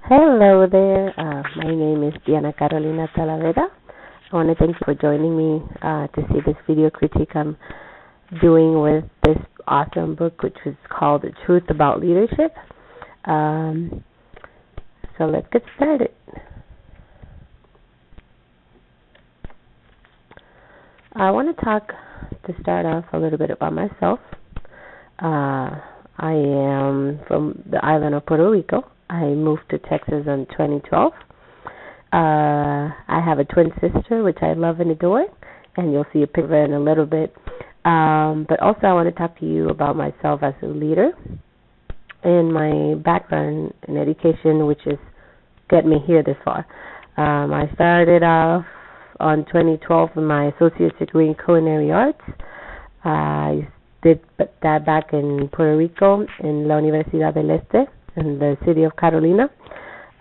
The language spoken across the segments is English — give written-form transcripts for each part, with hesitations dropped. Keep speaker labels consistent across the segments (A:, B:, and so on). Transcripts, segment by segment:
A: Hello there. My name is Diana Talavera. I want to thank you for joining me to see this video critique I'm doing with this awesome book, which is called The Truth About Leadership. So let's get started. I want to talk, to start off, a little bit about myself. I am from the island of Puerto Rico. I moved to Texas in 2012. I have a twin sister, which I love and adore, and you'll see a picture in a little bit. But also I want to talk to you about myself as a leader and my background in education, which is get me here this far. I started off on 2012 with my associate's degree in culinary arts. I did that back in Puerto Rico in La Universidad del Este in the city of Carolina.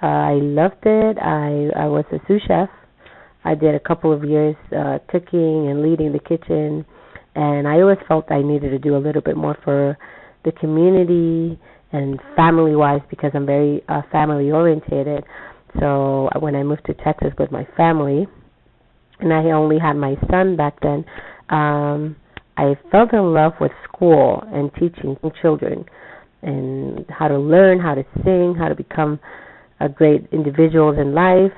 A: I loved it. I was a sous chef. I did a couple of years cooking and leading the kitchen, and I always felt I needed to do a little bit more for the community and family-wise because I'm very family-orientated. So when I moved to Texas with my family, and I only had my son back then, I fell in love with school and teaching children and how to learn, how to sing, how to become a great individuals in life,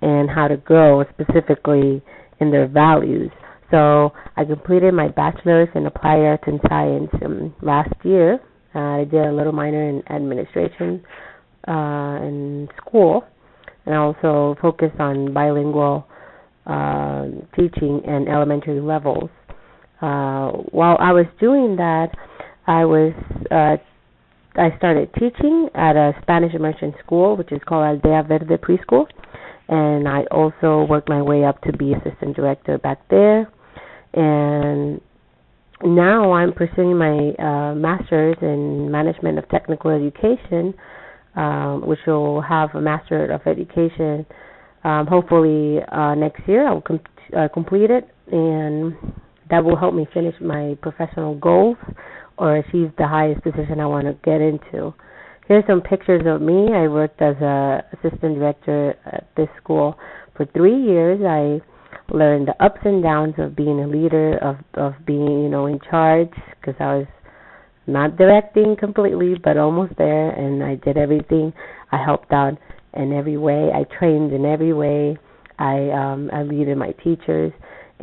A: and how to grow specifically in their values. So I completed my bachelor's in applied arts and science last year. I did a little minor in administration in school, and I also focused on bilingual teaching and elementary levels. While I was doing that, I started teaching at a Spanish immersion school, which is called Aldea Verde Preschool, and I also worked my way up to be assistant director back there. And now I'm pursuing my master's in management of technical education, which will have a master of education. Hopefully next year I will complete it, and that will help me finish my professional goals or achieve the highest position I want to get into. Here's some pictures of me. I worked as a assistant director at this school for 3 years. I learned the ups and downs of being a leader, of being, in charge, because I was not directing completely, but almost there, and I did everything. I helped out in every way. I trained in every way. I leaded my teachers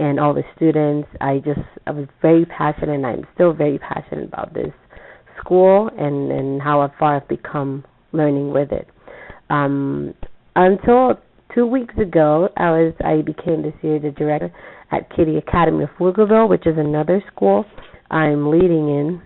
A: and all the students. I was very passionate, and I'm still very passionate about this school and how far I've become learning with it. Until 2 weeks ago, I became this year the director at Kitty Academy of Pflugerville, which is another school I'm leading in,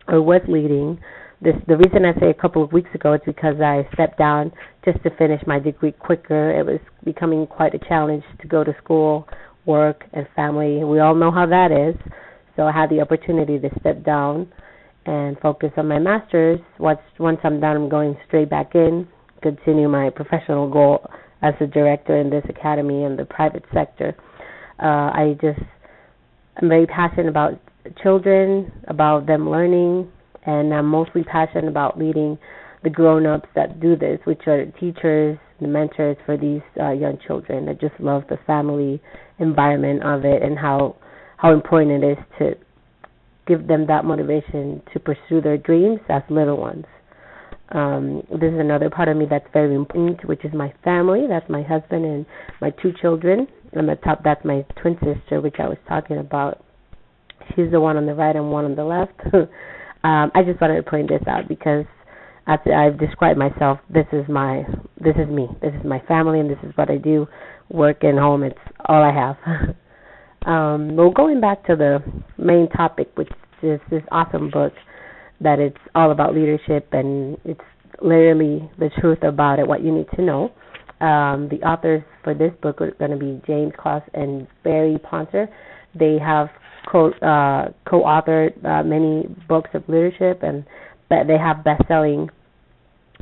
A: or was leading. The reason I say a couple of weeks ago is because I stepped down just to finish my degree quicker. It was becoming quite a challenge to go to school, work, and family. We all know how that is. So I had the opportunity to step down and focus on my master's. Once I'm done, I'm going straight back in, continue my professional goal as a director in this academy in the private sector. I'm very passionate about children, about them learning, and I'm mostly passionate about leading the grown-ups that do this, which are teachers, the mentors for these young children. I just love the family environment of it and how important it is to give them that motivation to pursue their dreams as little ones. This is another part of me that's very important, which is my family. That's my husband and my 2 children. On the top, that's my twin sister, which I was talking about. She's the one on the right and one on the left. I just wanted to point this out because after I've described myself, this is me, this is my family, and this is what I do, work and home. It's all I have. Well, going back to the main topic, which is this awesome book, that it's all about leadership, and it's literally the truth about it, what you need to know. The authors for this book are going to be James Klaus and Barry Posner. They have co-authored many books of leadership, and they have best-selling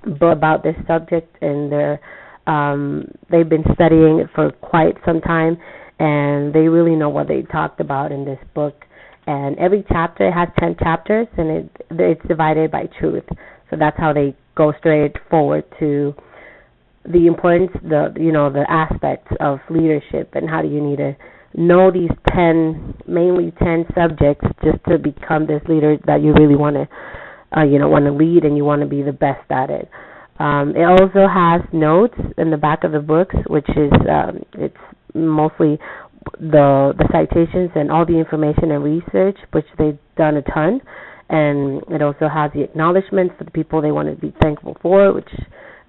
A: book about this subject, and they've been studying it for quite some time, and they really know what they talked about in this book. And every chapter has 10 chapters, and it's divided by truth. So that's how they go straight forward to the importance, the aspects of leadership, and how do you need to know these mainly 10 subjects just to become this leader that you really want to, want to lead, and you want to be the best at it. It also has notes in the back of the books, which is it's mostly the citations and all the information and research, which they've done a ton. And it also has the acknowledgments for the people they want to be thankful for, which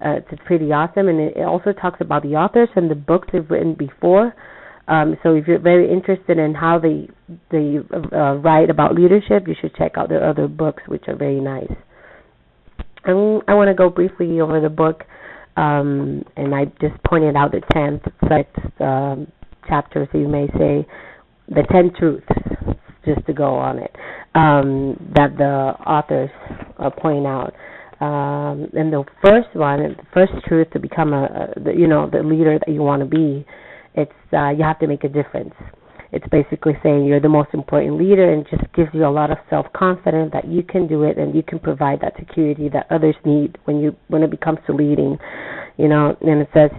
A: it's pretty awesome. And it also talks about the authors and the books they've written before. So if you're very interested in how they write about leadership, you should check out their other books, which are very nice. I want to go briefly over the book, and I just pointed out the 10th chapter, so you may say the 10 truths, just to go on it, that the authors point out. And the first one, the first truth to become the leader that you want to be, it's you have to make a difference. It's basically saying you're the most important leader, and just gives you a lot of self-confidence that you can do it and you can provide that security that others need when it comes to leading. And it says,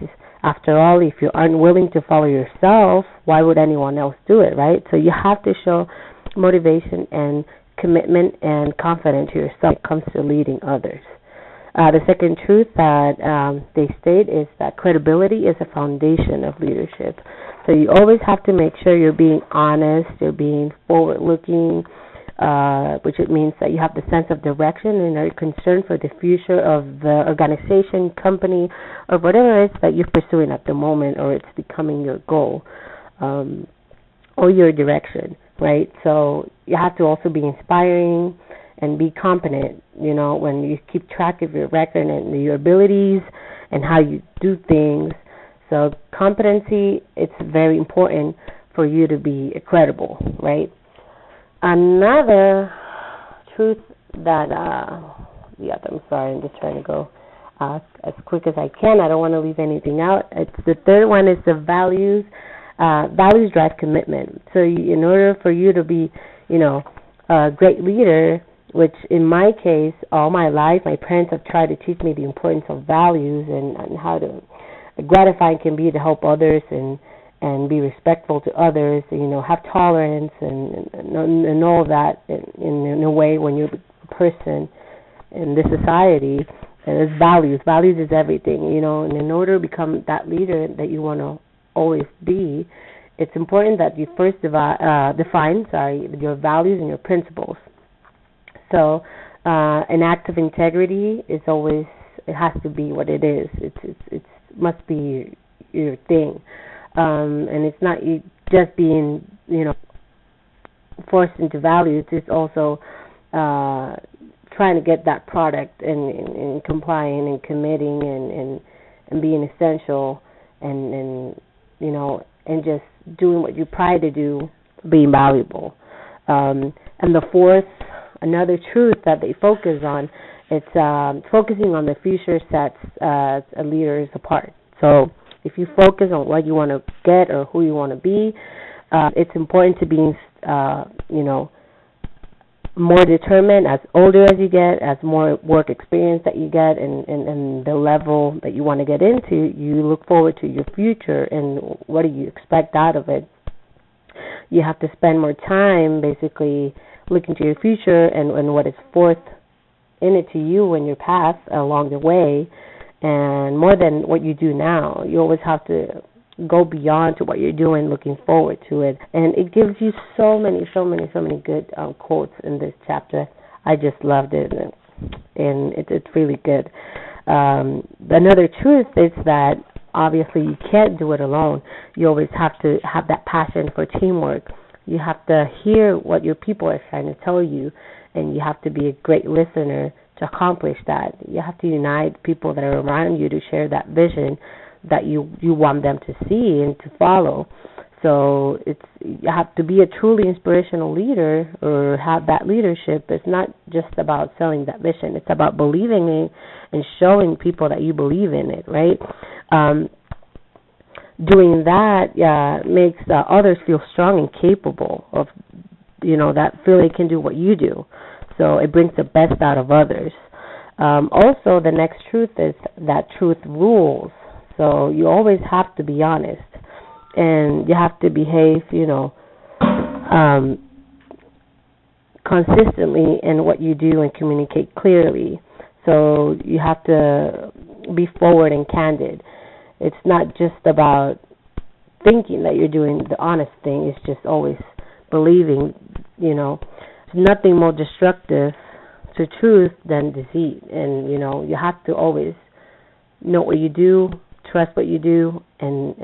A: after all, if you aren't willing to follow yourself, why would anyone else do it, right? So you have to show motivation and commitment and confidence to yourself when it comes to leading others. The second truth that they state is that credibility is a foundation of leadership. So you always have to make sure you're being honest, you're being forward-looking, which it means that you have the sense of direction and are concerned for the future of the organization, company, or whatever it is that you're pursuing at the moment, or it's becoming your goal, or your direction, right? So you have to also be inspiring and be competent, when you keep track of your record and your abilities and how you do things. So competency, it's very important for you to be credible, right? Another truth that, I'm sorry, I'm just trying to go as quick as I can. I don't want to leave anything out. It's the third one is the values. Values drive commitment. So in order for you to be, a great leader, which in my case, all my life, my parents have tried to teach me the importance of values and how gratifying can be to help others and be respectful to others, and, have tolerance and all of that in a way when you're a person in this society. And it's values. Values is everything, and in order to become that leader that you want to always be, it's important that you first define your values and your principles. So an act of integrity is always, it has to be what it is. It's must be your thing, and it's not just being forced into values. It's also trying to get that product and complying and committing and being essential and just doing what you try to do, being valuable. And the fourth, another truth that they focus on, it's focusing on the future sets a leaders apart. So if you focus on what you want to get or who you want to be, it's important to be, more determined as older as you get, as more work experience that you get, and the level that you want to get into. You look forward to your future and what do you expect out of it. You have to spend more time basically looking to your future and what is forth in it to you and your path along the way, and more than what you do now. You always have to go beyond to what you're doing, looking forward to it. And it gives you so many good quotes in this chapter. I just loved it, and it's really good. Another truth is that obviously you can't do it alone. You always have to have that passion for teamwork. You have to hear what your people are trying to tell you, and you have to be a great listener to accomplish that. You have to unite people that are around you to share that vision that you want them to see and to follow. So you have to be a truly inspirational leader or have that leadership. It's not just about selling that vision. It's about believing in it and showing people that you believe in it, right? Doing that makes others feel strong and capable of, that feel they can do what you do. So it brings the best out of others. Also, the next truth is that truth rules. So you always have to be honest, and you have to behave, consistently in what you do and communicate clearly. So you have to be forward and candid. It's not just about thinking that you're doing the honest thing. It's just always believing, there's nothing more destructive to truth than deceit. And, you have to always know what you do, trust what you do, and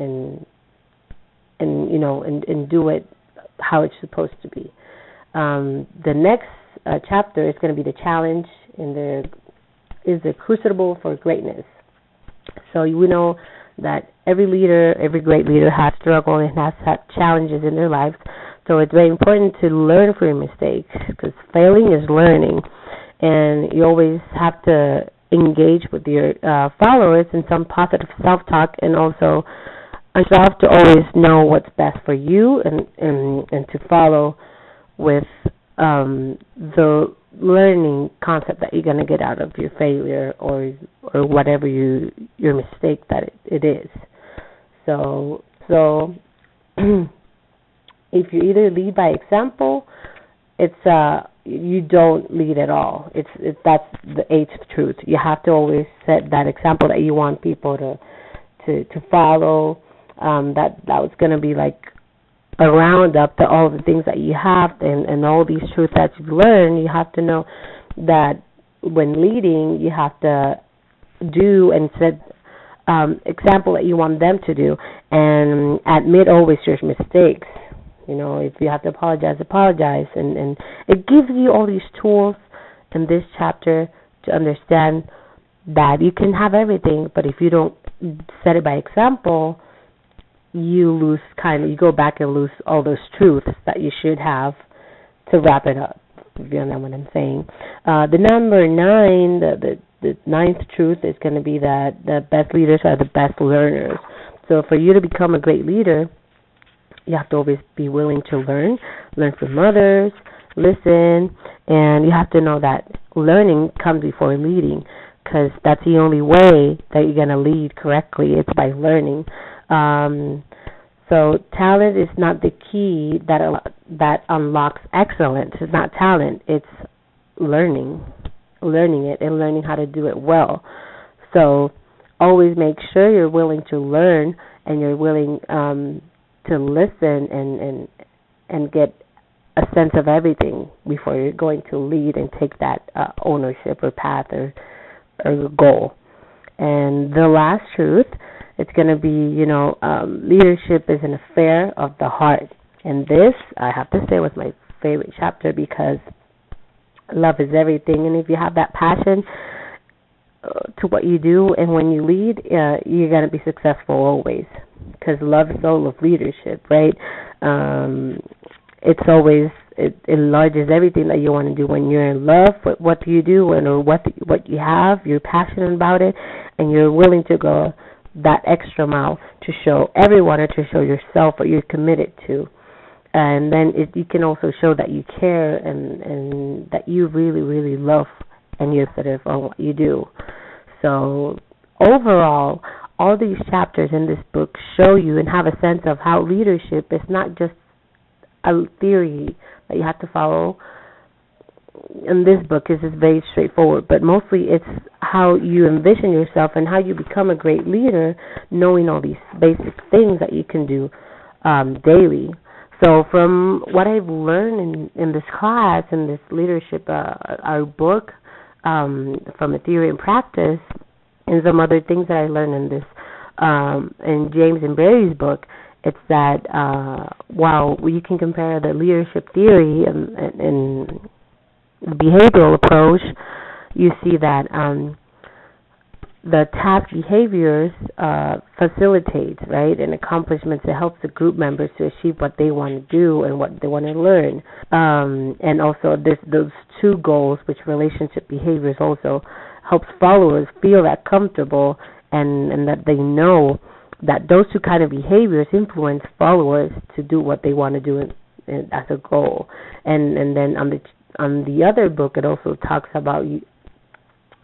A: do it how it's supposed to be. The next chapter is going to be the challenge, and there is the crucible for greatness. So we know that every great leader has struggled and has had challenges in their lives. So it's very important to learn from your mistakes, because failing is learning, and you always have to engage with your followers in some positive self-talk, and also strive to always know what's best for you, and to follow with the learning concept that you're going to get out of your failure or whatever your mistake that it is. So if you either lead by example, it's you don't lead at all. It's that's the eighth truth. You have to always set that example that you want people to follow. That was going to be like a roundup to all the things that you have and all these truths that you've learned. You have to know that when leading, you have to do and set example that you want them to do, and admit always your mistakes. If you have to apologize, and it gives you all these tools in this chapter to understand that you can have everything, but if you don't set it by example, you go back and lose all those truths that you should have to wrap it up, if you know what I'm saying. The number 9, the ninth truth is going to be that the best leaders are the best learners. So for you to become a great leader, you have to always be willing to learn from others, listen, and you have to know that learning comes before leading, because that's the only way that you're going to lead correctly. It's by learning. So talent is not the key that unlocks excellence. It's not talent. It's learning it and learning how to do it well. So always make sure you're willing to learn, and you're willing to listen and get a sense of everything before you're going to lead and take that ownership or path or goal. And the last truth, it's going to be, leadership is an affair of the heart. And this, I have to say, was my favorite chapter, because love is everything. And if you have that passion to what you do, and when you lead, you're going to be successful always, because love is all of leadership, right? It's always, it enlarges everything that you want to do. When you're in love with what you do or what you have, you're passionate about it, and you're willing to go that extra mile to show everyone or to show yourself what you're committed to. And then you can also show that you care and that you really, really love and you're sensitive on what you do. So overall, all these chapters in this book show you and have a sense of how leadership is not just a theory that you have to follow. In this book, is very straightforward, but mostly it's how you envision yourself and how you become a great leader, knowing all these basic things that you can do daily. So from what I've learned in this class, in this leadership, our book, from a theory and practice, and some other things that I learned in this, in James and Barry's book, it's that while you can compare the leadership theory and behavioral approach, you see that the task behaviors facilitates, right, and accomplishments. It helps the group members to achieve what they want to do and what they want to learn. And also those two goals, which relationship behaviors also helps followers feel that comfortable and that they know that those two kind of behaviors influence followers to do what they want to do as a goal. And then on the other book, it also talks about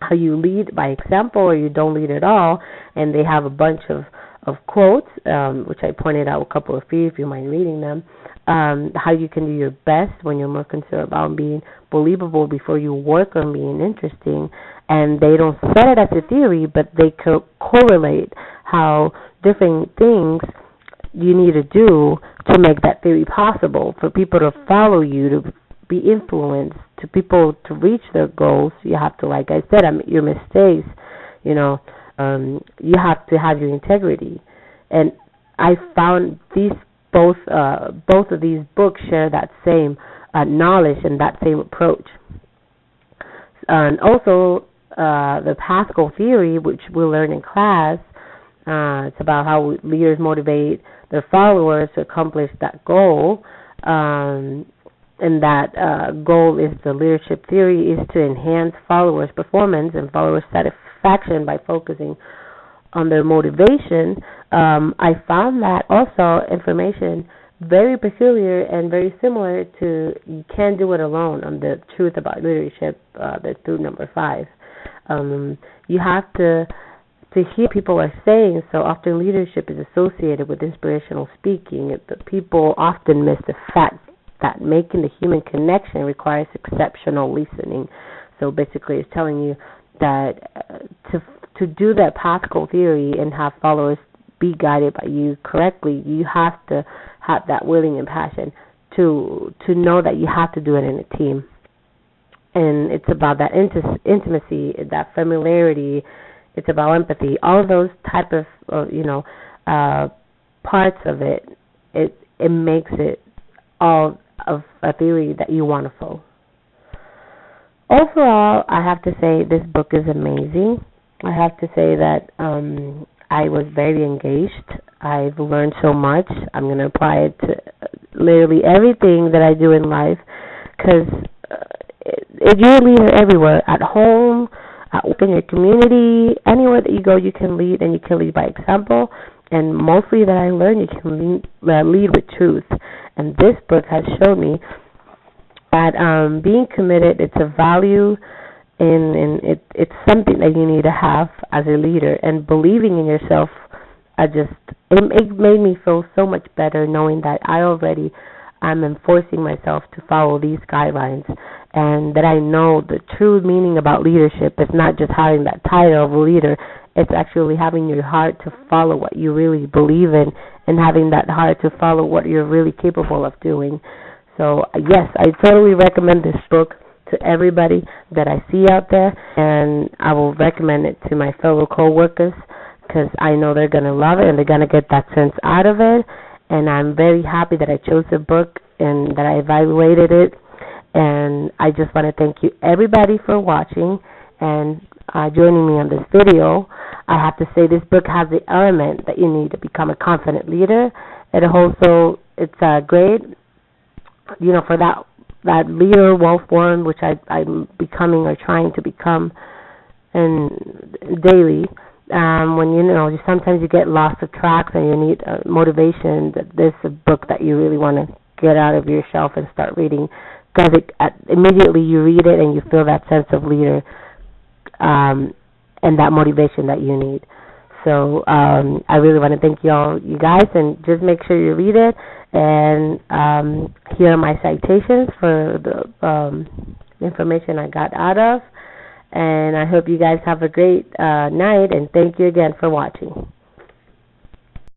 A: how you lead by example or you don't lead at all. And they have a bunch of quotes, which I pointed out a couple of few if you mind reading them. How you can do your best when you're more concerned about being believable before you work on being interesting. And they don't set it as a theory, but they correlate how different things you need to do to make that theory possible, for people to follow you, to be influenced, to people to reach their goals. You have to, like I said, your mistakes, you have to have your integrity. And I found these both of these books share that same knowledge and that same approach. And also the Pascal theory, which we'll learn in class, it's about how leaders motivate their followers to accomplish that goal. And that goal is the leadership theory is to enhance followers' performance and followers' satisfaction by focusing on their motivation. I found that also information very peculiar and very similar to You Can't Do It Alone on the Truth About Leadership, the through number 5. You have to hear people are saying. So often leadership is associated with inspirational speaking. The people often miss the fact that making the human connection requires exceptional listening. So basically it's telling you that to do that Pascal theory and have followers be guided by you correctly, you have to have that willing and passion to know that you have to do it in a team. And it's about that intimacy, that familiarity. It's about empathy. All of those type of parts of it. It makes it all of a theory that you want to follow. Overall, I have to say this book is amazing. I have to say that I was very engaged. I've learned so much. I'm going to apply it to literally everything that I do in life, because you're a leader everywhere, at home, in your community, anywhere that you go, you can lead, and you can lead by example. And mostly that I learned, you can lead with truth. And this book has shown me that being committed, it's a value, and it's something that you need to have as a leader. And believing in yourself, it made me feel so much better knowing that I'm enforcing myself to follow these guidelines, and that I know the true meaning about leadership is not just having that title of a leader. It's actually having your heart to follow what you really believe in, and having that heart to follow what you're really capable of doing. So, yes, I totally recommend this book to everybody that I see out there, and I will recommend it to my fellow co-workers, because I know they're going to love it and they're going to get that sense out of it. And I'm very happy that I chose the book and that I evaluated it. And I just want to thank you, everybody, for watching and joining me on this video. I have to say this book has the element that you need to become a confident leader. It's great, for that leader well-formed, which I'm becoming or trying to become and daily. When sometimes you get lost of tracks and you need motivation, that this is a book that you really want to get out of your shelf and start reading, because immediately you read it and you feel that sense of leader and that motivation that you need. So I really want to thank you guys, and just make sure you read it. And here are my citations for the information I got out of. And I hope you guys have a great night, and thank you again for watching.